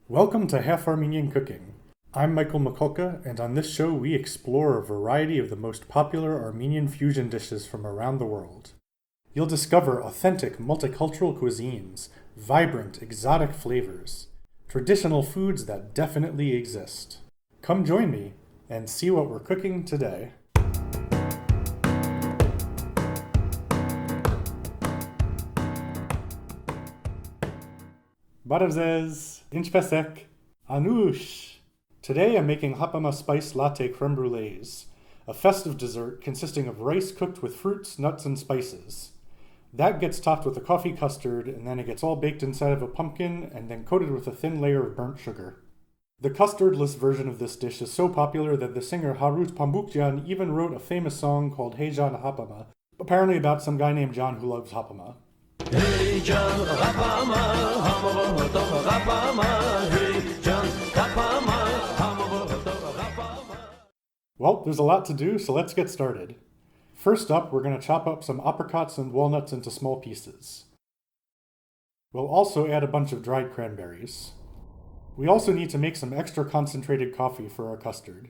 Welcome to Half Armenian Cooking. I'm Michael Mikulka, and on this show we explore a variety of the most popular Armenian fusion dishes from around the world. You'll discover authentic multicultural cuisines, vibrant exotic flavors, traditional foods that definitely exist. Come join me and see what we're cooking today. Barzez, Inchpesek, Anush. Today I'm making Ghapama Spice Latte Creme Brulees, a festive dessert consisting of rice cooked with fruits, nuts, and spices. That gets topped with a coffee custard, and then it gets all baked inside of a pumpkin and then coated with a thin layer of burnt sugar. The custardless version of this dish is so popular that the singer Harut Pambukjan even wrote a famous song called Hey John Ghapama, apparently about some guy named John who loves Ghapama. Hey John Ghapama, hey John Ghapama. Well, there's a lot to do, so let's get started. First up, we're going to chop up some apricots and walnuts into small pieces. We'll also add a bunch of dried cranberries. We also need to make some extra concentrated coffee for our custard.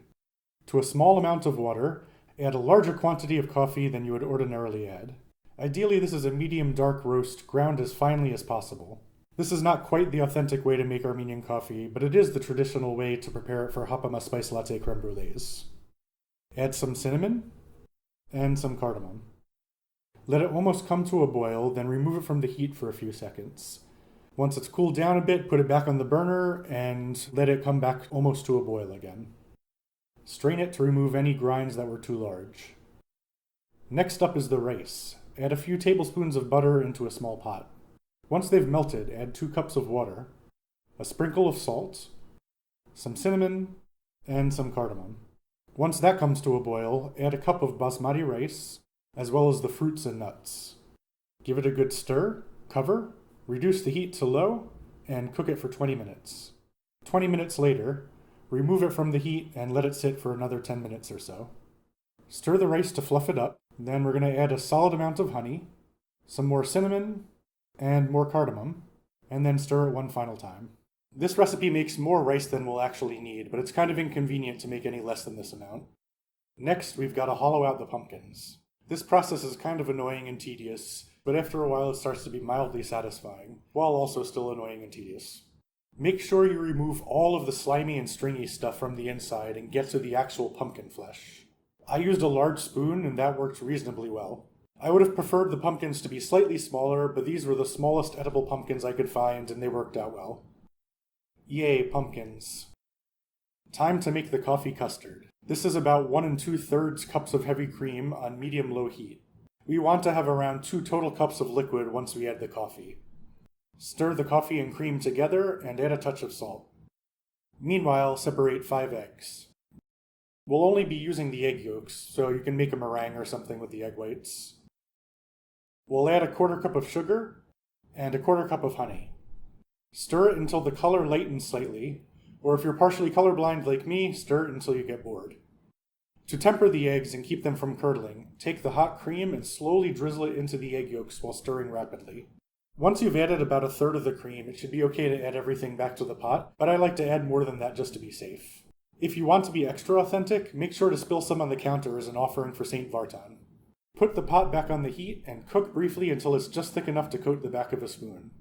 To a small amount of water, add a larger quantity of coffee than you would ordinarily add. Ideally, this is a medium dark roast ground as finely as possible. This is not quite the authentic way to make Armenian coffee, but it is the traditional way to prepare it for Ghapama Spice Latte Creme Brulees. Add some cinnamon and some cardamom. Let it almost come to a boil, then remove it from the heat for a few seconds. Once it's cooled down a bit, put it back on the burner and let it come back almost to a boil again. Strain it to remove any grinds that were too large. Next up is the rice. Add a few tablespoons of butter into a small pot. Once they've melted, add 2 cups of water, a sprinkle of salt, some cinnamon, and some cardamom. Once that comes to a boil, add a cup of basmati rice, as well as the fruits and nuts. Give it a good stir, cover, reduce the heat to low, and cook it for 20 minutes. 20 minutes later, remove it from the heat and let it sit for another 10 minutes or so. Stir the rice to fluff it up. Then we're going to add a solid amount of honey, some more cinnamon, and more cardamom, and then stir it one final time. This recipe makes more rice than we'll actually need, but it's kind of inconvenient to make any less than this amount. Next, we've got to hollow out the pumpkins. This process is kind of annoying and tedious, but after a while it starts to be mildly satisfying, while also still annoying and tedious. Make sure you remove all of the slimy and stringy stuff from the inside and get to the actual pumpkin flesh. I used a large spoon and that worked reasonably well. I would have preferred the pumpkins to be slightly smaller, but these were the smallest edible pumpkins I could find and they worked out well. Yay, pumpkins. Time to make the coffee custard. This is about 1 2/3 cups of heavy cream on medium-low heat. We want to have around 2 total cups of liquid once we add the coffee. Stir the coffee and cream together and add a touch of salt. Meanwhile, separate 5 eggs. We'll only be using the egg yolks, so you can make a meringue or something with the egg whites. We'll add a 1/4 cup of sugar and a 1/4 cup of honey. Stir it until the color lightens slightly, or if you're partially colorblind like me, stir it until you get bored. To temper the eggs and keep them from curdling, take the hot cream and slowly drizzle it into the egg yolks while stirring rapidly. Once you've added about 1/3 of the cream, it should be okay to add everything back to the pot, but I like to add more than that just to be safe. If you want to be extra authentic, make sure to spill some on the counter as an offering for St. Vartan. Put the pot back on the heat and cook briefly until it's just thick enough to coat the back of a spoon.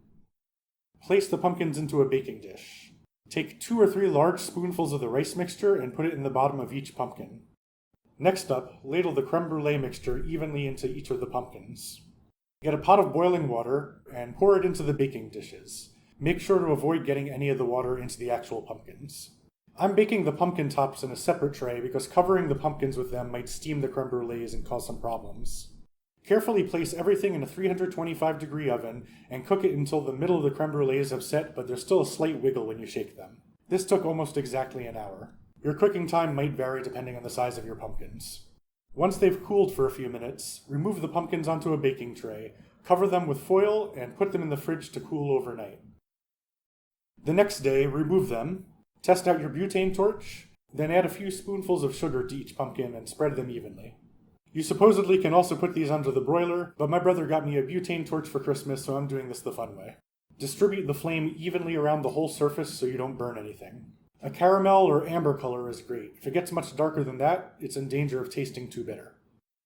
Place the pumpkins into a baking dish. Take 2 or 3 large spoonfuls of the rice mixture and put it in the bottom of each pumpkin. Next up, ladle the creme brulee mixture evenly into each of the pumpkins. Get a pot of boiling water and pour it into the baking dishes. Make sure to avoid getting any of the water into the actual pumpkins. I'm baking the pumpkin tops in a separate tray because covering the pumpkins with them might steam the creme brulees and cause some problems. Carefully place everything in a 325-degree oven and cook it until the middle of the creme brulees have set, but there's still a slight wiggle when you shake them. This took almost exactly an hour. Your cooking time might vary depending on the size of your pumpkins. Once they've cooled for a few minutes, remove the pumpkins onto a baking tray, cover them with foil, and put them in the fridge to cool overnight. The next day, remove them, test out your butane torch, then add a few spoonfuls of sugar to each pumpkin and spread them evenly. You supposedly can also put these under the broiler, but my brother got me a butane torch for Christmas, so I'm doing this the fun way. Distribute the flame evenly around the whole surface so you don't burn anything. A caramel or amber color is great. If it gets much darker than that, it's in danger of tasting too bitter.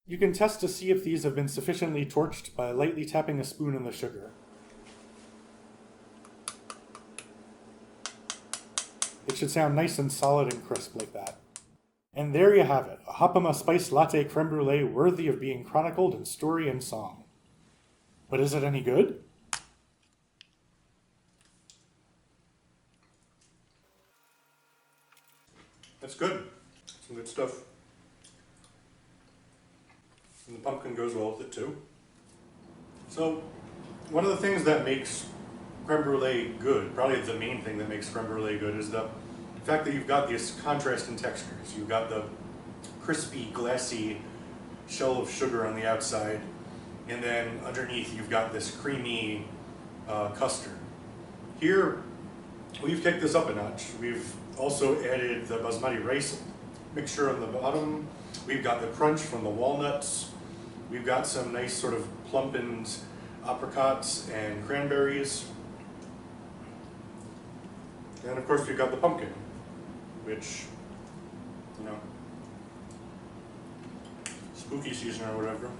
You can test to see if these have been sufficiently torched by lightly tapping a spoon in the sugar. It should sound nice and solid and crisp like that. And there you have it, a Ghapama Spice Latte Creme Brulee worthy of being chronicled in story and song. But is it any good? That's good. Some good stuff. And the pumpkin goes well with it too. So, one of the things that makes creme brulee good, probably the main thing that makes creme brulee good, is the fact that you've got this contrast in textures. You've got the crispy, glassy shell of sugar on the outside, and then underneath you've got this creamy custard. Here, we've kicked this up a notch. We've also added the basmati rice mixture on the bottom. We've got the crunch from the walnuts. We've got some nice sort of plumpened apricots and cranberries. And of course we've got the pumpkin, which, you know, spooky season or whatever.